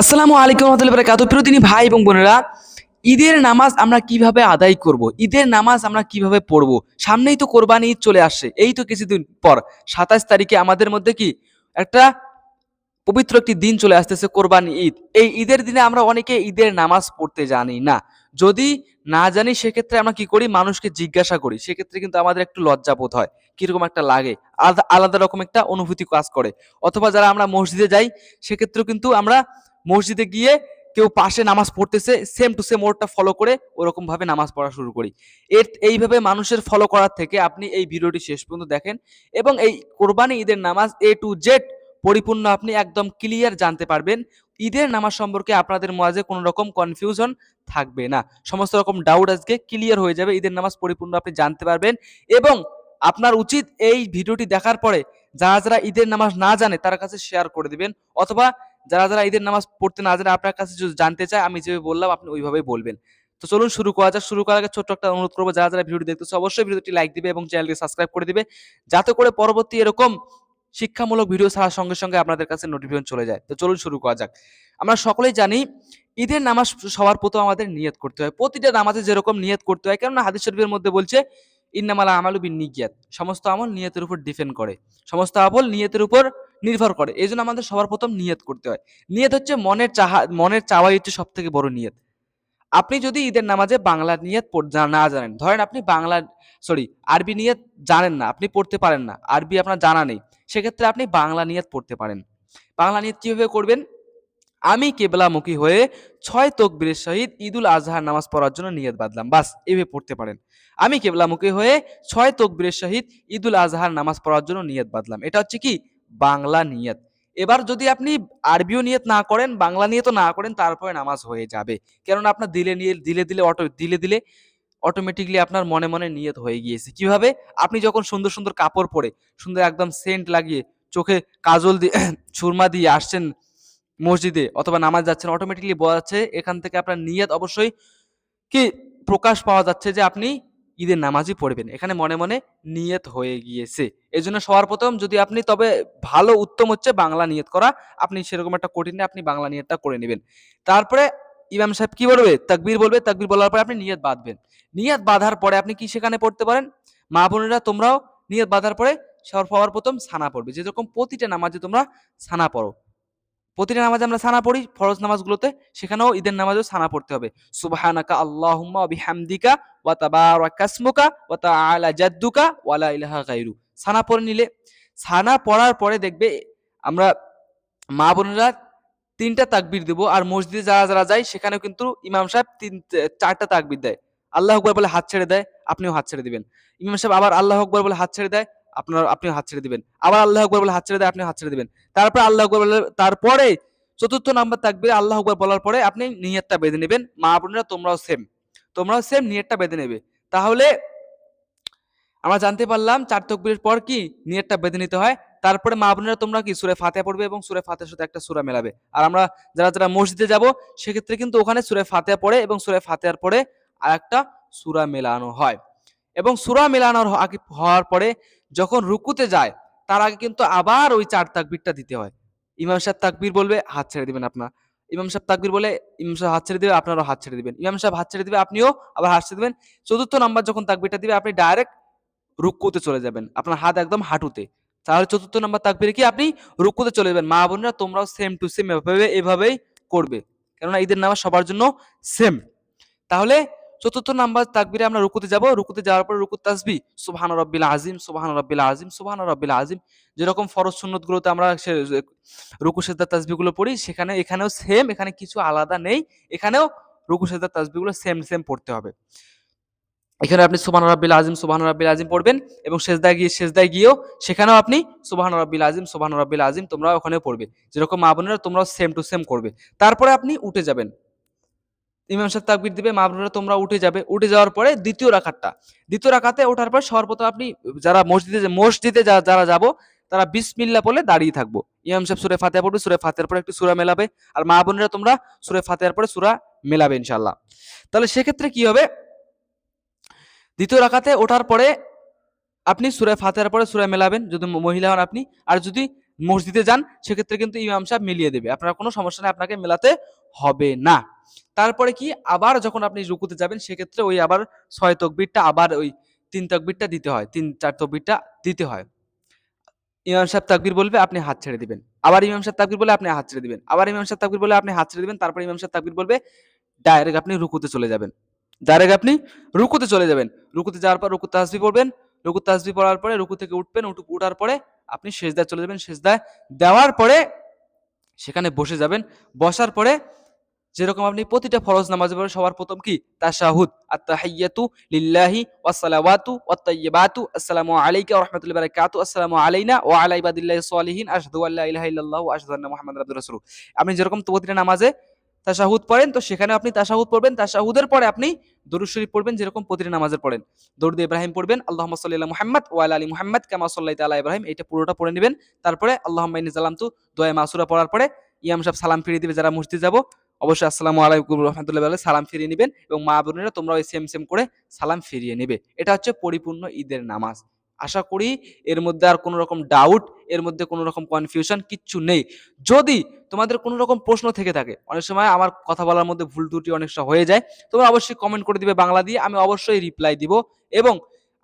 আসসালামু আলাইকুম রহমতুল্লাহি ওয়া বারাকাতুহু। প্রিয় দিনী ভাই এবং বোনেরা, ঈদের নামাজ আমরা কিভাবে আদায় করব, ঈদের নামাজ আমরা কিভাবে পড়ব? সামনেই তো কোরবানি ঈদ চলে আসছে, এই তো কিছুদিন পর 27 তারিখে আমাদের মধ্যে কি একটা পবিত্র একটি দিন চলে আসতেছে, কোরবানি ঈদ। এই ঈদের দিনে আমরা অনেকে ঈদের নামাজ পড়তে জানি না। যদি না জানি সেক্ষেত্রে আমরা কি করি, মানুষকে জিজ্ঞাসা করি, সেক্ষেত্রে কিন্তু আমাদের একটু লজ্জা বোধ হয়, কিরকম একটা লাগে, আলাদা আলাদা রকম একটা অনুভূতি কাজ করে। অথবা যারা আমরা মসজিদে যাই, সেক্ষেত্রেও কিন্তু আমরা মসজিদে গিয়ে কেউ পাশে নামাজ পড়তেছে, সেম টু সেম ওরটা ফলো করে ওরকম ভাবে নামাজ পড়া শুরু করি। এইভাবে মানুষের ফলো করার থেকে আপনি এই ভিডিওটি শেষ পর্যন্ত দেখেন এবং এই কোরবানি ঈদের নামাজ A to Z পরিপূর্ণ আপনি একদম ক্লিয়ার জানতে পারবেন। ঈদের নামাজ সম্পর্কে আপনাদের মাঝে কোনো রকম কনফিউশন থাকবে না, সমস্ত রকম ডাউট আজকে ক্লিয়ার হয়ে যাবে। ঈদের নামাজ পরিপূর্ণ আপনি জানতে পারবেন এবং আপনার উচিত এই ভিডিওটি দেখার পরে যারা যারা ঈদের নামাজ না জানে তার কাছে শেয়ার করে দিবেন, অথবা যারা যারা ঈদের নামাজ পড়তে না জানে আপনার কাছে যদি জানতে চায়, আমি যেভাবে বললাম আপনি ওইভাবেই বলবেন। তো চলুন শুরু করা যাক। শুরু করার আগে ছোট্ট একটা অনুরোধ করবো, যারা যারা ভিডিওটি দেখতেছে অবশ্যই ভিডিওটি লাইক দিবে এবং চ্যানেলটি সাবস্ক্রাইব করে দিবে, যাতে করে পরবর্তী এরকম শিক্ষামূলক ভিডিও ছাড়ার সঙ্গে সঙ্গে আপনাদের কাছে নোটিফিকেশন চলে যায়। তো চলুন শুরু করা যাক। আমরা সকলেই জানি ঈদের নামাজ সবার প্রথম আমাদের নিয়ত করতে হয়, প্রতিটা নামাজে যেরকম নিয়ত করতে হয়, কেননা হাদিস শরীফের মধ্যে বলছে ইন্নামাল আমালু বিন্নিয়াত, সমস্ত আমল নিয়তের উপর ডিপেন্ড করে, সমস্ত আমল নিয়তের উপর নির্ভর করে। এই জন্য আমাদের সবার প্রথম নিয়ত করতে হয়। নিয়ত হচ্ছে মনের চাওয়াই হচ্ছে সব থেকে বড় নিয়ত। আপনি যদি ঈদের নামাজে বাংলা নিয়ত না জানেন, ধরেন আপনি আরবি নিয়ত জানেন না, আপনি পড়তে পারেন না, আরবি আপনার জানা নেই, সেক্ষেত্রে আপনি বাংলা নিয়ত পড়তে পারেন। বাংলা নিয়ত কিভাবে করবেন? আমি কেবলামুখী হয়ে 6 তাকবীরের সহিত ঈদুল আজহার নামাজ পড়ার জন্য নিয়ত বাঁধলাম, বাস এভাবে পড়তে পারেন। আমি কেবলামুখী হয়ে 6 তাকবীরের সহিত ঈদুল আজহার নামাজ পড়ার জন্য নিয়ত বাঁধলাম, এটা হচ্ছে কি বাংলা নিয়ত। এবার যদি আপনি আরবিও নিয়ত না করেন, বাংলা নিয়তও না করেন, তারপরে নামাজ হয়ে যাবে। কেননা আপনার দিলে দিলে অটোমেটিকলি আপনার মনে মনে নিয়ত হয়ে গিয়েছে। কিভাবে? আপনি যখন সুন্দর সুন্দর কাপড় পরে, সুন্দর একদম সেন্ট লাগিয়ে, চোখে কাজল দিয়ে সুরমা দিয়ে আসছেন মসজিদে অথবা নামাজ যাচ্ছেন, অটোমেটিকলি বোঝা যাচ্ছে এখান থেকে আপনার নিয়ত অবশ্যই কি প্রকাশ পাওয়া যাচ্ছে যে আপনি ঈদের নামাজই পড়বেন, এখানে মনে মনে নিয়ত হয়ে গিয়েছে। এই জন্য সবার প্রথম যদি আপনি, তবে ভালো উত্তম হচ্ছে বাংলা নিয়ত করা। আপনি সেরকম একটা কঠিন না, আপনি বাংলা নিয়তটা করে নেবেন। তারপরে ইমাম সাহেব কি বলবে? তাকবীর বলবে, তাকবীর বলার পরে আপনি নিয়ত বাঁধবেন। নিয়ত বাঁধার পরে আপনি কি সেখানে পড়তে পারেন, মা বোনেরা তোমরাও নিয়ত বাঁধার পরে সবার প্রথম সানা পড়বে, যেরকম প্রতিটা নামাজে তোমরা সানা পড়ো। প্রতিটা নামাজে আমরা সানা পড়ি, ফরজ নামাজগুলোতে, সেখানেও ঈদের নামাজেও সানা পড়তে হবে। সুবহানাকা আল্লাহুম্মা ওয়া বিহামদিকা ওয়া তাবারাকা ইসমুকা ওয়া তাআলা জাদ্দুকা ওয়া লা ইলাহা গায়রু, সানা পড়ে নিলে, সানা পড়ার পরে দেখবে আমরা মা বোনেরা 3টা তাকবীর দেব। আর মসজিদে যারা যারা যায় সেখানেও কিন্তু ইমাম সাহেব 4টা তাকবীর দেয়। আল্লাহু আকবার বলে হাত ছেড়ে দেয়, আপনিও হাত ছেড়ে দিবেন। ইমাম সাহেব আবার আল্লাহু আকবার বলে হাত ছেড়ে দেয়, আপনিও হাত ছেড়ে দিবেন। আবার আল্লাহু আকবার বলে হাত ছেড়ে দেয়, আপনিও হাত ছেড়ে দিবেন। তারপরে আল্লাহু আকবার বলে, তারপরে 4র্থ নাম্বার তাকবীরে আল্লাহু আকবার বলার পরে আপনি নিয়তটা বেঁধে নেবেন। মা বোনেরা তোমরাও সেম নিয়তটা বেঁধে নেবে। তাহলে আমরা জানতে পারলাম 4 তাকবীরের পর কি নিয়তটা বেঁধে নিতে হয়। তারপরে মা বোনেরা তোমরা কি সূরা ফাতিহা পড়বে এবং সূরা ফাতিহার সাথে একটা সূরা মেলাবে। আর আমরা যারা যারা মসজিদে যাব, সেক্ষেত্রে কিন্তু ওখানে সূরা ফাতিহা পড়ে এবং সূরা ফাতিহার পরে আরেকটা সূরা মেলানো হয়। এবং সূরা মেলানোর আগে হওয়ার পরে যখন রুকুতে যায়, তার আগে কিন্তু আবার ওই 4 তাকবীরটা দিতে হয়। ইমাম সাহেব তাকবীর বলবে, হাত ছেড়ে দিবেন আপনার। ইমাম সাহেব তাকবীর বলে, ইমাম সাহেব হাত ছেড়ে দিবে, আপনারাও হাত ছেড়ে দিবেন। ইমাম সাহেব হাত ছেড়ে দিবে, আপনিও আবার হাত ছেড়ে দিবেন। 4র্থ নাম্বার যখন তাকবীরটা দিবে, আপনি ডাইরেক্ট রুকুতে চলে যাবেন, আপনার হাত একদম হাঁটুতে। তাহলে 4র্থ নাম্বার তাকবীরে কি আপনি রুকুতে চলে যাবেন। মা বোনেরা তোমরাও সেম টু সেম এভাবেই করবে, কেননা ঈদের নামাজ সবার জন্য সেম। তাহলে 4র্থ নাম্বার তাকবীরে আমরা রুকুতে যাব। রুকুতে যাওয়ার পরে রুকুত তাসবিহ সুবহান রাব্বিল আযীম, সুবহান রাব্বিল আযীম, সুবহান রাব্বিল আযীম, যেরকম ফরজ সুন্নত গুলোতে আমরা রুকু সিজদা তাসবিহ গুলো পড়ি, এখানেও সেম, এখানে কিছু আলাদা নেই। এখানেও রুকু সিজদা তাসবিহ গুলো সেম সেম পড়তে হবে। এখানে আপনি সুবহান রাব্বিল আযীম পড়বেন এবং সেজদায় গিয়েও সেখানেও আপনি সুবহান রাব্বিল আযীম তোমরা ওখানেও পড়বে। যেরকম মা বোনেরা তোমরাও সেম টু সেম করবে। তারপরে আপনি উঠে যাবেন। ইমাম সাহেব তাকবীর দিবে, মা বোনেরা তোমরা উঠে যাবে। উঠে যাওয়ার পরে দ্বিতীয় রাকাতে ওঠার পর সর্বপ্রথম আপনি যারা মসজিদে যারা যাব, তারা বিসমিল্লাহ বলে দাঁড়িয়ে থাকবো। ইমাম সাহেব সূরা ফাতিহা পড়বে, সূরা ফাতিহার পরে একটু সূরা মেলাবে, আর মা বোনেরা তোমরা সূরা ফাতিহার পরে সূরা মেলাবে ইনশাআল্লাহ। তাহলে সেক্ষেত্রে কি হবে, দ্বিতীয় রাকাতে ওঠার পরে আপনি সূরা ফাতিহার পরে সূরা মেলাবেন যদি মহিলা হন আপনি। আর যদি মসজিদে যান, সেক্ষেত্রে কিন্তু ইমাম সাহেব মিলিয়ে দেবে, আপনার কোনো সমস্যা নেই, আপনাকে মেলাতে হবে না। তারপরে কি, আবার যখন আপনি রুকুতে যাবেন সেক্ষেত্রে ওই আবার 6 তাকবীরটা আবার ওই 3 তাকবীরটা দিতে হয়, 3-4 তাকবীরটা দিতে হয়। ইমাম সাহেব তাকবীর বলবে, আপনি হাত ছেড়ে দিবেন, আবার ইমাম সাহেব তাকবীর বলে আপনি হাত ছেড়ে দিবেন, আবার ইমাম সাহেব তাকবীর বলে আপনি হাত ছেড়ে দিবেন, তারপর ইমাম সাহেব তাকবীর বলবে, ডাইরেক্ট আপনি রুকুতে চলে যাবেন, ডাইরেক্ট আপনি রুকুতে চলে যাবেন। রুকুতে যাওয়ার পর রুকু তাসবিহ পড়বেন, রুকু তাসবিহ পড়ার পরে রুকু থেকে উঠবেন, উঠার পরে আপনি সেজদায় চলে যাবেন, সেজদায় দেওয়ার পরে সেখানে বসে যাবেন। বসার পরে যেরকম আপনি প্রতিটা ফরজ নামাজের পরে সবার প্রথম কি, তাশাহুদ, আত-তাহিয়াতু লিল্লাহি ওয়াস সালাওয়াতু ওয়াত তাইয়্যিবাতু, আসসালামু আলাইকা ওয়া রাহমাতুল্লাহি ওয়া বারাকাতুহু, আসসালামু আলাইনা ওয়া আলা ইবাদিল্লাহিস সলিহিন, আশহাদু আল্লা ইলাহা ইল্লাল্লাহু ওয়া আশহাদু আন্না মুহাম্মাদার রাসূলুল্লাহ রাসূলুহু। আপনি যেরকম প্রতিটা নামাজে তাশাহুদ পড়েন, তো সেখানে আপনি তাশাহুদ পড়বেন, তাশাহুদের পরে আপনি দরুদ শরীফ পড়বেন, যেরকম প্রতিটা নামাজের পড়েন। দরুদ ইব্রাহিম পড়বেন, আল্লাহুম্মা সাল্লি আলা মুহাম্মাদ ওয়া আলা আলি মুহাম্মাদ কামা সাল্লাইতা আলা ইব্রাহিম, এটা পুরোটা পড়ে নেবেন। তারপরে আল্লাহুম্মা ইন্নী যালামতু দোয়া মাসুরা পড়ার পরে ইমাম সাহেব সালাম ফিরিয়ে দিবে, যারা মসজিদে যাব অবশ্যই আসসালামু আলাইকুম রহমতুল্লাহ বলে সালাম ফিরিয়ে নেবেন, এবং মা বোনেরা তোমরা ওই সেম সেম করে সালাম ফিরিয়ে নেবে। এটা হচ্ছে পরিপূর্ণ ঈদের নামাজ। আশা করি এর মধ্যে আর কোনো রকম ডাউট, এর মধ্যে কোনো রকম কনফিউশন কিচ্ছু নেই। যদি তোমাদের কোনো রকম প্রশ্ন থেকে থাকে, অনেক সময় আমার কথা বলার মধ্যে ভুল ত্রুটি অনেক সময় হয়ে যায়, তোমরা অবশ্যই কমেন্ট করে দিবে বাংলা দিয়ে, আমি অবশ্যই রিপ্লাই দিব। এবং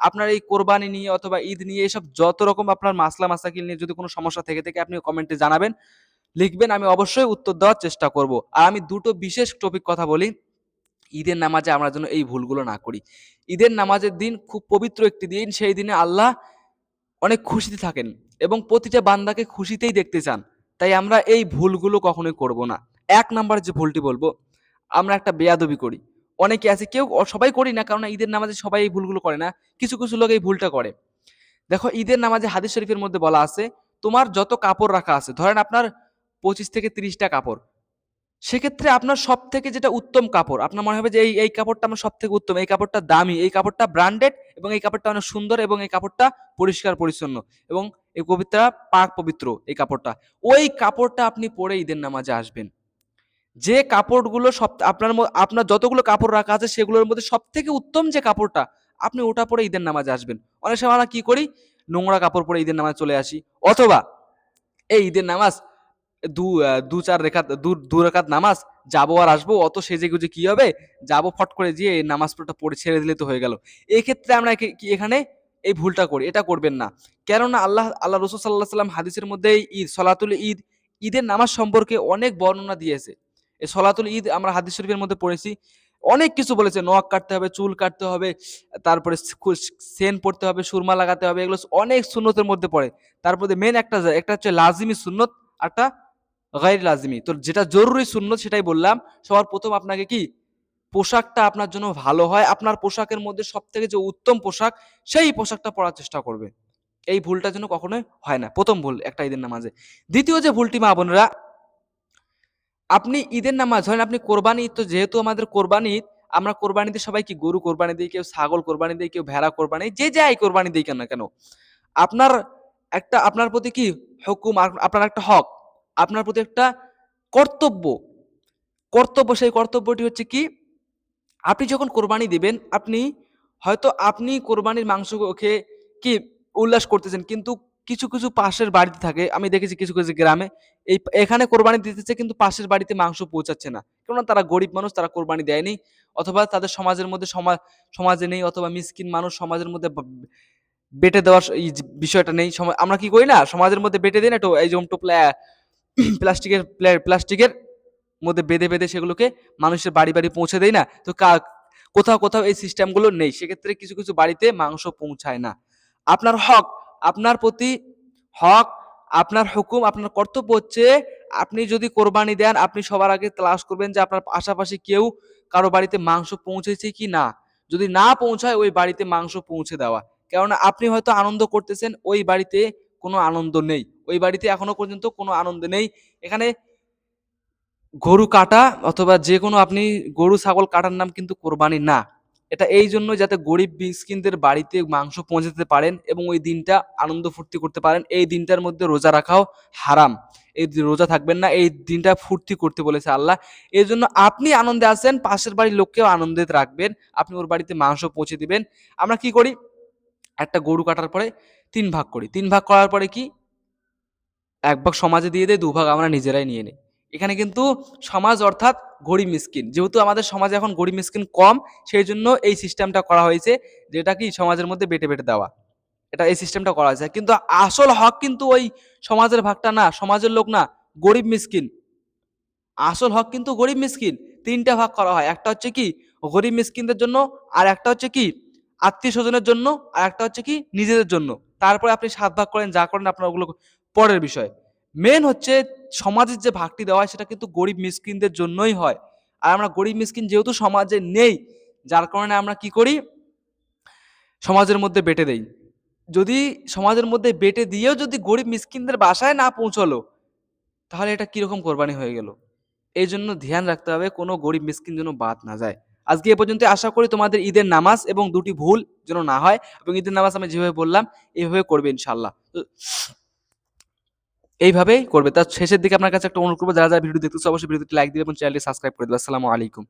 আপনার এই কোরবানি নিয়ে অথবা ঈদ নিয়ে এসব যত রকম আপনার মাসলা মাসাকিল নিয়ে যদি কোনো সমস্যা থেকে থাকে আপনি কমেন্টে জানাবেন, লিখবেন, আমি অবশ্যই উত্তর দেওয়ার চেষ্টা করব। আর আমি দুটো বিশেষ টপিক কথা বলি, ঈদের নামাজে আমরা যেন এই ভুলগুলো না করি। ঈদের নামাজের দিন খুব পবিত্র একটি দিন, সেই দিনে আল্লাহ অনেক খুশিতে থাকেন এবং প্রতিটা বান্দাকে খুশিতেই দেখতে চান। তাই আমরা এই ভুলগুলো কখনোই করব না। এক নাম্বার যে ভুলটি বলবো, আমরা একটা বেয়াদবি করি। অনেকে আছে, কেউ সবাই করি না, কারণ ঈদের নামাজে সবাই এই ভুলগুলো করে না, কিছু কিছু লোক এই ভুলটা করে। দেখো, ঈদের নামাজে হাদিস শরীফের মধ্যে বলা আছে, তোমার যত কাপড় রাখা আছে, ধরেন আপনার 25 থেকে 30টা কাপড়, সেক্ষেত্রে আপনার সব থেকে যেটা উত্তম কাপড়, আপনার মনে হবে যে এই এই কাপড়টা আমার সব থেকে উত্তম, এই কাপড়টা দামি, এই কাপড়টা ব্র্যান্ডেড, এবং এই কাপড়টা অনেক সুন্দর, এবং এই কাপড়টা পরিষ্কার পরিচ্ছন্ন, এবং এই পবিত্রা পাক পবিত্র এই কাপড়টা, ওই কাপড়টা আপনি পরে ঈদের নামাজে আসবেন। যে কাপড়গুলো সব আপনার আপনার যতগুলো কাপড় রাখা আছে সেগুলোর মধ্যে সব থেকে উত্তম যে কাপড়টা, আপনি ওটা পরে ঈদের নামাজে আসবেন। অনেক সময় আমরা কি করি, নোংরা কাপড় পরে ঈদের নামাজে চলে আসি, অথবা এই ঈদের নামাজ দু রাকাত নামাজ, যাবো আর আসবো, অত সেজে গুজে কি হবে, যাবো ফট করে গিয়ে এই নামাজ পড়ে ছেড়ে দিলে তো হয়ে গেল। এই ক্ষেত্রে আমরা কি এখানে এই ভুলটা করি, এটা করবেন না। কেননা আল্লাহ রাসূল সাল্লাল্লাহু আলাইহি ওয়াসাল্লাম হাদিসের মধ্যে ঈদ সলাতুল ঈদ, ঈদের নামাজ সম্পর্কে অনেক বর্ণনা দিয়েছে। এই সলাতুল ঈদ আমরা হাদিস শরীফের মধ্যে পড়েছি, অনেক কিছু বলেছে, নখ কাটতে হবে, চুল কাটতে হবে, তারপরে সেন পড়তে হবে, সুরমা লাগাতে হবে, এগুলো অনেক সুন্নতের মধ্যে পড়ে। তারপরে মেন একটা হচ্ছে লাজিমি সুন্নত, একটা গায়র লাজিমি। তো যেটা জরুরি সুন্নত সেটাই বললাম। সবার প্রথম আপনাকে কি, পোশাকটা আপনার জন্য ভালো হয়, আপনার পোশাকের মধ্যে সবথেকে যে উত্তম পোশাক, সেই পোশাকটা পরার চেষ্টা করবে। এই ভুলটা যেন কখনোই হয় না, প্রথম ভুল একটা ঈদের নামাজে। দ্বিতীয় যে ভুলটি মা বোনেরা, আপনি ঈদের নামাজ, ধরেন আপনি কোরবানি ঈদ, তো যেহেতু আমাদের কোরবানি ঈদ, আমরা কোরবানিতে সবাই কি গরু কোরবানি দিই, কেউ ছাগল কোরবানি দিই, কেউ ভেড়া কোরবানি, যে যাই কোরবানি দিই কেন কেন, আপনার আপনার প্রতি কি হুকুম, আপনার একটা হক, আপনার প্রতি একটা কর্তব্য, সেই কর্তব্যটি হচ্ছে কি, আপনি যখন কোরবানি দিবেন, আপনি কোরবানির মাংস খেয়ে কি উল্লাস করতেছেন, কিন্তু কিছু কিছু পাশের বাড়িতে থাকে, আমি দেখেছি কিছু কিছু গ্রামে, এখানে কোরবানি দিতেছে কিন্তু পাশের বাড়িতে মাংস পৌঁছাচ্ছে না, কেননা তারা গরিব মানুষ, তারা কোরবানি দেয়নি, অথবা তাদের সমাজের মধ্যে সমাজে নেই, অথবা মিসকিন মানুষ, সমাজের মধ্যে বেটে দেওয়ার এই বিষয়টা নেই। আমরা কি করি না, সমাজের মধ্যে বেটে দিই না, তো এই যেমন প্লাস্টিকের মধ্যে বেঁধে বেঁধে সেগুলোকে মানুষের বাড়ি বাড়ি পৌঁছে দেয় না, তো কোথাও কোথাও এই সিস্টেমগুলো নেই, সেক্ষেত্রে কিছু কিছু বাড়িতে মাংস পৌঁছায় না। আপনার হক, আপনার প্রতি হক, আপনার হুকুম, আপনার কর্তব্য হচ্ছে, আপনি যদি কোরবানি দেন, আপনি সবার আগে তালাশ করবেন যে আপনার পাশাপাশি কেউ কারো বাড়িতে মাংস পৌঁছেছে কি না, যদি না পৌঁছায় ওই বাড়িতে মাংস পৌঁছে দেওয়া। কেননা আপনি হয়তো আনন্দ করতেছেন, ওই বাড়িতে কোনো আনন্দ নেই, ওই বাড়িতে এখনো পর্যন্ত কোনো আনন্দ নেই। এখানে গরু কাটা অথবা যে কোনো আপনি গরু ছাগল কাটার নাম কিন্তু কোরবানি না। এটা এই জন্য যাতে গরিব মিসকিনদের বাড়িতে মাংস পৌঁছে দিতে পারেন এবং ওই দিনটা আনন্দ ফুর্তি করতে পারেন। এই দিনটার মধ্যে রোজা রাখাও হারাম, এই রোজা থাকবেন না, এই দিনটা ফুর্তি করতে বলেছে আল্লাহ। এই জন্য আপনি আনন্দে আছেন, পাশের বাড়ির লোককেও আনন্দে রাখবেন, আপনি ওর বাড়িতে মাংস পৌঁছে দিবেন। আমরা কি করি, একটা গরু কাটার পরে 3 ভাগ করি, 3 ভাগ করার পরে কি এক ভাগ সমাজে দিয়ে দেয়, 2 ভাগ আমরা নিজেরাই নিয়ে নিই। এখানে কিন্তু সমাজ অর্থাৎ গরিব মিসকিন, যেহেতু আমাদের সমাজে এখন গরিব মিসকিন কম, সেই জন্য এই সিস্টেমটা করা হয়েছে, যেটা কি সমাজের মধ্যে বেটে বেটে দেওয়া, এটা এই সিস্টেমটা করা হয়েছে। কিন্তু আসল হক কিন্তু ওই সমাজের ভাগটা না, সমাজের লোক না, গরিব মিসকিন। আসল হক কিন্তু গরিব মিসকিন। 3টা ভাগ করা হয়, একটা হচ্ছে কি গরিব মিসকিনদের জন্য, আর একটা হচ্ছে কি আত্মীয় স্বজনের জন্য, আর একটা হচ্ছে কি নিজেদের জন্য। তারপরে আপনি 7 ভাগ করেন, যা করেন আপনার ওগুলো পরের বিষয়। মেন হচ্ছে সমাজের যে ভাগটি দেওয়া হয় সেটা কিন্তু গরিব মিসকিনদের জন্যই হয়। আর আমরা গরিব মিসকিন যেহেতু সমাজে নেই, যার কারণে আমরা কি করি, সমাজের মধ্যে বেটে দেই। যদি সমাজের মধ্যে বেটে দিয়েও যদি গরিব মিসকিনদের বাসায় না পৌঁছলো, তাহলে এটা কিরকম কোরবানি হয়ে গেল। এই জন্য ধ্যান রাখতে হবে কোনো গরিব মিসকিন যেন বাদ না যায়। আজকে এ পর্যন্ত, আশা করি তোমাদের ঈদের নামাজ এবং 2টি ভুল যেন না হয়, এবং ঈদের নামাজ আমি যেভাবে বললাম এইভাবে করবে ইনশাল্লাহ। তো এইভাবেই করবে। তার শেষের দিকে আপনার কাছে একটা অনুরোধ করবো, যারা যারা ভিডিও দেখতেছে অবশ্যই ভিডিওটি লাইক দিবে এবং চ্যানেলটি সাবস্ক্রাইব করে দেবে। আসসালামু আলাইকুম।